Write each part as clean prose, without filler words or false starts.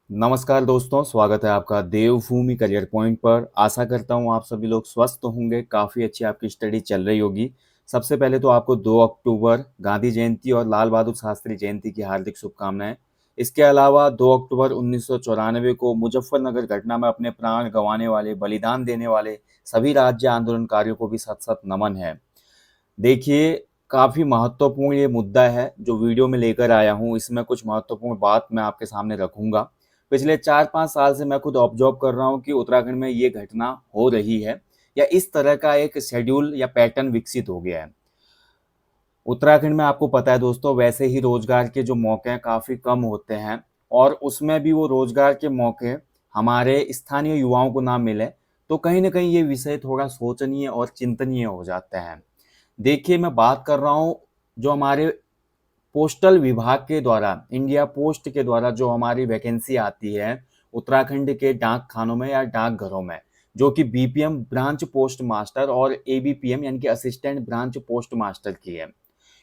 नमस्कार दोस्तों, स्वागत है आपका देवभूमि करियर पॉइंट पर। आशा करता हूँ आप सभी लोग स्वस्थ होंगे, काफ़ी अच्छी आपकी स्टडी चल रही होगी। सबसे पहले तो आपको 2 अक्टूबर गांधी जयंती और लाल बहादुर शास्त्री जयंती की हार्दिक शुभकामनाएं। इसके अलावा 2 अक्टूबर 1994 को मुजफ्फरनगर घटना में अपने प्राण गंवाने वाले, बलिदान देने वाले सभी राज्य आंदोलनकारियों को भी सत-सत नमन है। देखिए, काफ़ी महत्वपूर्ण ये मुद्दा है जो वीडियो में लेकर आया हूँ। इसमें कुछ महत्वपूर्ण बात मैं आपके सामने रखूँगा। पिछले 4-5 साल से मैं खुद ऑब्ज़र्व कर रहा हूँ कि उत्तराखंड में ये घटना हो रही है या इस तरह का एक शेड्यूल या पैटर्न विकसित हो गया है। उत्तराखंड में आपको पता है दोस्तों, वैसे ही रोज़गार के जो मौके हैं काफ़ी कम होते हैं और उसमें भी वो रोज़गार के मौके हमारे स्थानीय युवाओं को ना मिले, तो कहीं न कहीं ये विषय थोड़ा सोचनीय और चिंतनीय हो जाते हैं। देखिए, मैं बात कर रहा हूँ जो हमारे पोस्टल विभाग के द्वारा, इंडिया पोस्ट के द्वारा जो हमारी वैकेंसी आती है उत्तराखंड के डाक खानों में या डाकघरों में, जो कि बीपीएम ब्रांच पोस्ट मास्टर और एबीपीएम यानी कि असिस्टेंट ब्रांच पोस्ट मास्टर की है।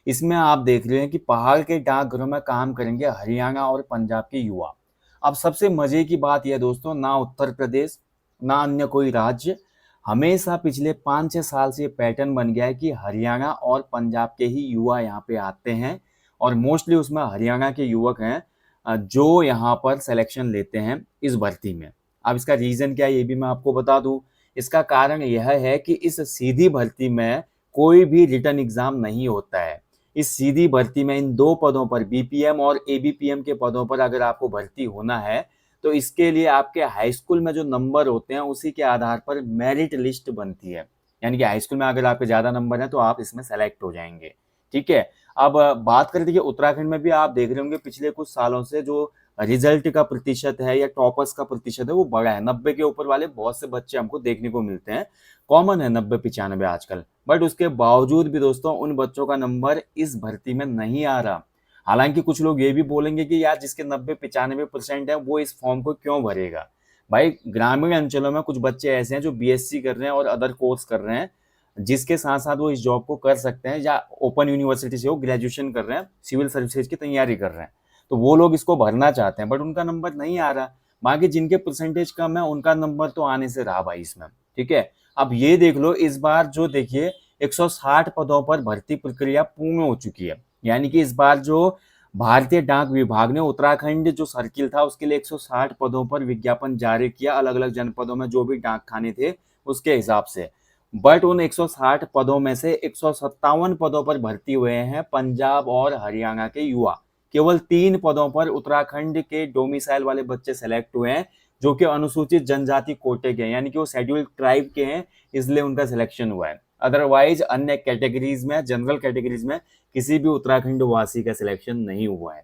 इसमें आप देख रहे हैं कि पहाड़ के डाकघरों में काम करेंगे हरियाणा और पंजाब के युवा। अब सबसे मजे की बात यह दोस्तों, ना उत्तर प्रदेश ना अन्य कोई राज्य, हमेशा पिछले 5-6 साल से ये पैटर्न बन गया है कि हरियाणा और पंजाब के ही युवा यहाँ पे आते हैं और मोस्टली उसमें हरियाणा के युवक हैं जो यहाँ पर सिलेक्शन लेते हैं इस भर्ती में। अब इसका रीज़न क्या है ये भी मैं आपको बता दूँ। इसका कारण यह है कि इस सीधी भर्ती में कोई भी रिटन एग्ज़ाम नहीं होता है। इस सीधी भर्ती में इन 2 पदों पर बीपीएम और एबीपीएम के पदों पर अगर आपको भर्ती होना है, तो इसके लिए आपके हाई स्कूल में जो नंबर होते हैं उसी के आधार पर मेरिट लिस्ट बनती है। यानी कि हाई स्कूल में अगर आपके ज़्यादा नंबर हैं तो आप इसमें सेलेक्ट हो जाएँगे। ठीक है? अब बात करें देखिए उत्तराखंड में भी आप देख रहे होंगे पिछले कुछ सालों से जो रिजल्ट का प्रतिशत है या टॉपर्स का प्रतिशत है वो बढ़ा है। 90 के ऊपर वाले बहुत से बच्चे हमको देखने को मिलते हैं। कॉमन है 90-95 आजकल। बट उसके बावजूद भी दोस्तों उन बच्चों का नंबर इस भर्ती में नहीं आ रहा। हालाँकि कुछ लोग ये भी बोलेंगे कि यार जिसके 90-95% है वो इस फॉर्म को क्यों भरेगा? भाई ग्रामीण अंचलों में कुछ बच्चे ऐसे हैं जो बीएससी कर रहे हैं और अदर कोर्स कर रहे हैं, जिसके साथ-साथ वो इस जॉब को कर सकते हैं या ओपन यूनिवर्सिटी से वो ग्रेजुएशन कर रहे हैं, सिविल सर्विसेज की तैयारी कर रहे हैं। तो वो लोग इसको भरना चाहते हैं बट उनका नंबर नहीं आ रहा। बाकी जिनके परसेंटेज कम है उनका नंबर तो आने से रहा भाई इसमें, ठीक है? अब ये देख लो इस बार जो देखिए 160 पदों पर भर्ती प्रक्रिया पूर्ण हो चुकी है। यानी कि इस बार जो भारतीय डाक विभाग ने उत्तराखंड जो सर्किल था उसके लिए 160 पदों पर विज्ञापन जारी किया, अलग-अलग जनपदों में जो भी डाक खाने थे उसके हिसाब से। बट उन 160 पदों में से 157 पदों पर भर्ती हुए हैं पंजाब और हरियाणा के युवा। केवल 3 पदों पर उत्तराखंड के डोमिसाइल वाले बच्चे सेलेक्ट हुए हैं, जो कि अनुसूचित जनजाति कोटे के हैं, यानी कि वो शेड्यूल्ड ट्राइब के हैं, इसलिए उनका सिलेक्शन हुआ है। अदरवाइज अन्य कैटेगरीज में, जनरल कैटेगरीज में किसी भी उत्तराखंड वासी का सिलेक्शन नहीं हुआ है।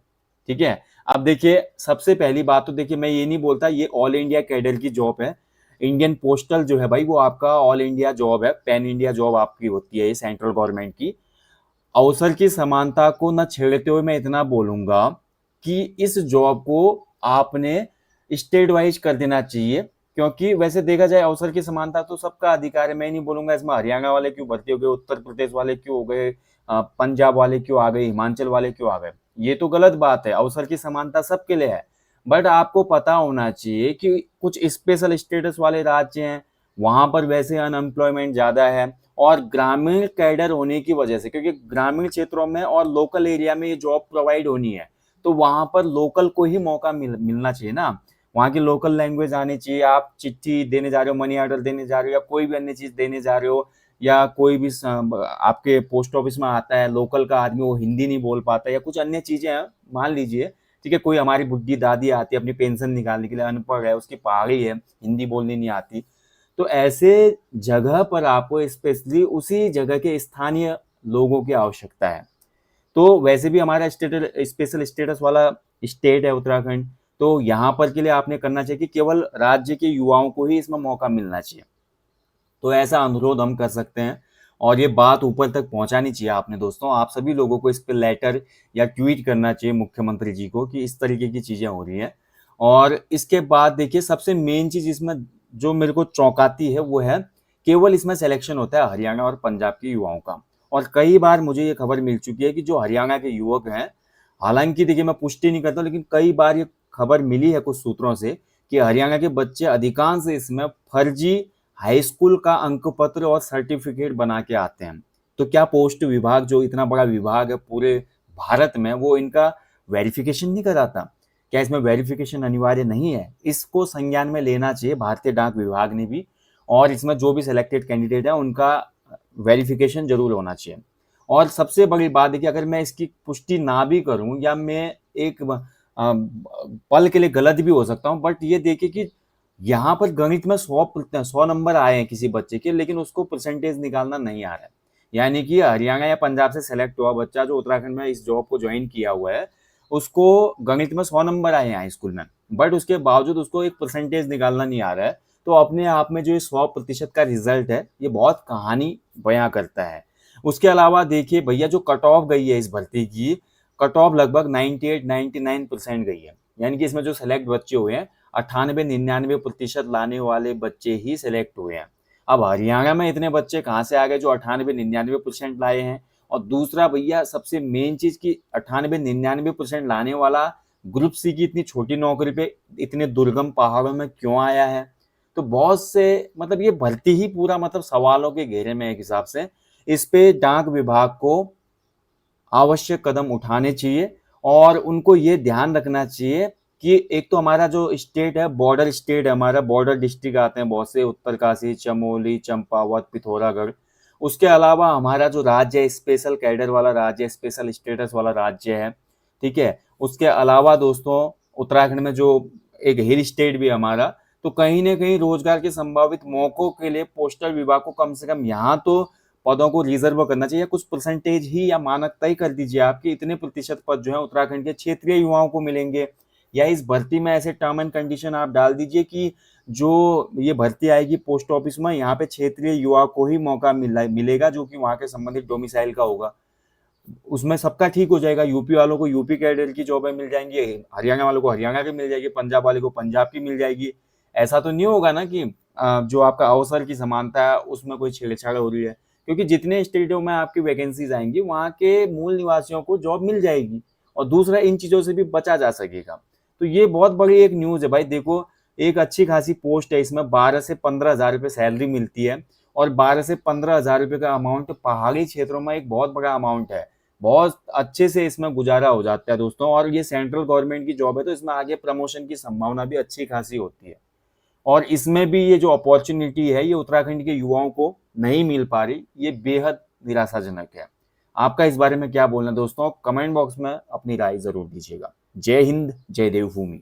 ठीक है? अब देखिए सबसे पहली बात तो देखिए मैं ये नहीं बोलता ये ऑल इंडिया कैडर की जॉब है। इंडियन पोस्टल जो है भाई वो आपका ऑल इंडिया जॉब है, पैन इंडिया जॉब आपकी होती है ये सेंट्रल गवर्नमेंट की। अवसर की समानता को न छेड़ते हुए मैं इतना बोलूंगा कि इस जॉब को आपने स्टेट वाइज कर देना चाहिए, क्योंकि वैसे देखा जाए अवसर की समानता तो सबका अधिकार है। मैं नहीं बोलूंगा इसमें हरियाणा वाले क्यों भर्ती हो गए, उत्तर प्रदेश वाले क्यों हो गए, पंजाब वाले क्यों आ गए, हिमाचल वाले क्यों आ गए। ये तो गलत बात है, अवसर की समानता सबके लिए है। बट आपको पता होना चाहिए कि कुछ स्पेशल स्टेटस वाले राज्य हैं, वहां पर वैसे अनएम्प्लॉयमेंट ज्यादा है और ग्रामीण कैडर होने की वजह से, क्योंकि ग्रामीण क्षेत्रों में और लोकल एरिया में ये जॉब प्रोवाइड होनी है, तो वहां पर लोकल को ही मौका मिलना चाहिए ना। वहाँ की लोकल लैंग्वेज आनी चाहिए। आप चिट्ठी देने जा रहे हो, मनी ऑर्डर देने जा रहे हो या कोई भी अन्य चीज देने जा रहे हो, या कोई भी आपके पोस्ट ऑफिस में आता है लोकल का आदमी, वो हिंदी नहीं बोल पाता या कुछ अन्य चीजें हैं, मान लीजिए, ठीक है, कोई हमारी बुढ़ी दादी आती है अपनी पेंशन निकालने के लिए, अनपढ़ है, उसकी पहाड़ी है, हिंदी बोलनी नहीं आती, तो ऐसे जगह पर आपको स्पेशली उसी जगह के स्थानीय लोगों की आवश्यकता है। तो वैसे भी हमारा स्पेशल स्टेटस वाला स्टेट है उत्तराखंड, तो यहाँ पर के लिए आपने करना चाहिए कि केवल राज्य के युवाओं को ही इसमें मौका मिलना चाहिए। तो ऐसा अनुरोध हम कर सकते हैं और ये बात ऊपर तक पहुंचानी चाहिए आपने दोस्तों। आप सभी लोगों को इस पे लेटर या ट्वीट करना चाहिए मुख्यमंत्री जी को कि इस तरीके की चीजें हो रही हैं। और इसके बाद देखिए सबसे मेन चीज इसमें जो मेरे को चौंकाती है वो है, केवल इसमें सिलेक्शन होता है हरियाणा और पंजाब के युवाओं का। और कई बार मुझे ये खबर मिल चुकी है कि जो हरियाणा के युवक हैं, हालांकि देखिए मैं पुष्टि नहीं करता, लेकिन कई बार ये खबर मिली है कुछ सूत्रों से कि हरियाणा के बच्चे अधिकांश इसमें फर्जी हाई स्कूल का अंक पत्र और सर्टिफिकेट बना के आते हैं। तो क्या पोस्ट विभाग, जो इतना बड़ा विभाग है पूरे भारत में, वो इनका वेरिफिकेशन नहीं कराता? क्या इसमें वेरिफिकेशन अनिवार्य नहीं है? इसको संज्ञान में लेना चाहिए भारतीय डाक विभाग ने भी, और इसमें जो भी सिलेक्टेड कैंडिडेट है उनका वेरिफिकेशन जरूर होना चाहिए। और सबसे बड़ी बात है कि अगर मैं इसकी पुष्टि ना भी करूं या मैं एक पल के लिए गलत भी हो सकता हूं, बट ये देखिए कि यहाँ पर गणित में 100 नंबर आए हैं किसी बच्चे के, लेकिन उसको परसेंटेज निकालना नहीं आ रहा है। यानी कि हरियाणा या पंजाब से सेलेक्ट हुआ बच्चा जो उत्तराखंड में इस जॉब को ज्वाइन किया हुआ है, उसको गणित में 100 नंबर आए हैं हाई स्कूल में, बट उसके बावजूद उसको एक परसेंटेज निकालना नहीं आ रहा है। तो अपने आप में जो 100% का रिजल्ट है, ये बहुत कहानी बयां करता है। उसके अलावा देखिए भैया, जो कट ऑफ गई है इस भर्ती की, कट ऑफ लगभग 98-99% गई है। यानी कि इसमें जो सेलेक्ट बच्चे हुए हैं, 98-99% लाने वाले बच्चे ही सिलेक्ट हुए हैं। अब हरियाणा में इतने बच्चे कहाँ से आ गए जो 98-99% लाए हैं? और दूसरा भैया, सबसे मेन चीज की 98-99% लाने वाला ग्रुप सी की इतनी छोटी नौकरी पे इतने दुर्गम पहाड़ों में क्यों आया है? तो बहुत से, मतलब ये भर्ती ही पूरा मतलब सवालों के घेरे में एक हिसाब से। इस पे डाक विभाग को आवश्यक कदम उठाने चाहिए, और उनको ये ध्यान रखना चाहिए कि एक तो हमारा जो स्टेट है, बॉर्डर स्टेट है हमारा, बॉर्डर डिस्ट्रिक्ट आते हैं बहुत से, उत्तरकाशी, चमोली, चंपावत, पिथौरागढ़। उसके अलावा हमारा जो राज्य है, स्पेशल कैडर वाला राज्य, स्पेशल स्टेटस वाला राज्य है, ठीक है। उसके अलावा दोस्तों, उत्तराखंड में जो एक हिल स्टेट भी है हमारा, तो कहीं ना कहीं रोजगार के संभावित मौकों के लिए पोस्टल विभाग को कम से कम यहाँ तो पदों को रिजर्व करना चाहिए। कुछ परसेंटेज ही या मानक तय कर दीजिए आपकी इतने प्रतिशत पद जो है उत्तराखंड के क्षेत्रीय युवाओं को मिलेंगे, या इस भर्ती में ऐसे टर्म एंड कंडीशन आप डाल दीजिए कि जो ये भर्ती आएगी पोस्ट ऑफिस में, यहाँ पे क्षेत्रीय युवा को ही मौका मिलेगा, जो कि वहाँ के संबंधित डोमिसाइल का होगा। उसमें सबका ठीक हो जाएगा। यूपी वालों को यूपी कैडर की जॉबें मिल जाएंगी, हरियाणा वालों को हरियाणा की मिल जाएगी, पंजाब वाले को पंजाब की मिल जाएगी। ऐसा तो नहीं होगा ना कि जो आपका अवसर की समानता है उसमें कोई छेड़छाड़ हो रही है, क्योंकि जितने स्टेटों में आपकी वैकेंसीज आएंगी वहाँ के मूल निवासियों को जॉब मिल जाएगी, और दूसरा इन चीजों से भी बचा जा सकेगा। तो ये बहुत बड़ी एक न्यूज है भाई। देखो, एक अच्छी खासी पोस्ट है, इसमें 12 से 15 हजार रुपये सैलरी मिलती है, और 12 से 15 हजार रुपये का अमाउंट पहाड़ी क्षेत्रों में एक बहुत बड़ा अमाउंट है। बहुत अच्छे से इसमें गुजारा हो जाता है दोस्तों, और ये सेंट्रल गवर्नमेंट की जॉब है, तो इसमें आगे प्रमोशन की संभावना भी अच्छी खासी होती है। और इसमें भी ये जो अपॉर्चुनिटी है, ये उत्तराखंड के युवाओं को नहीं मिल पा रही, ये बेहद निराशाजनक है। आपका इस बारे में क्या बोलना है दोस्तों? कमेंट बॉक्स में अपनी राय जरूर दीजिएगा। जय हिंद, जय देवभूमि।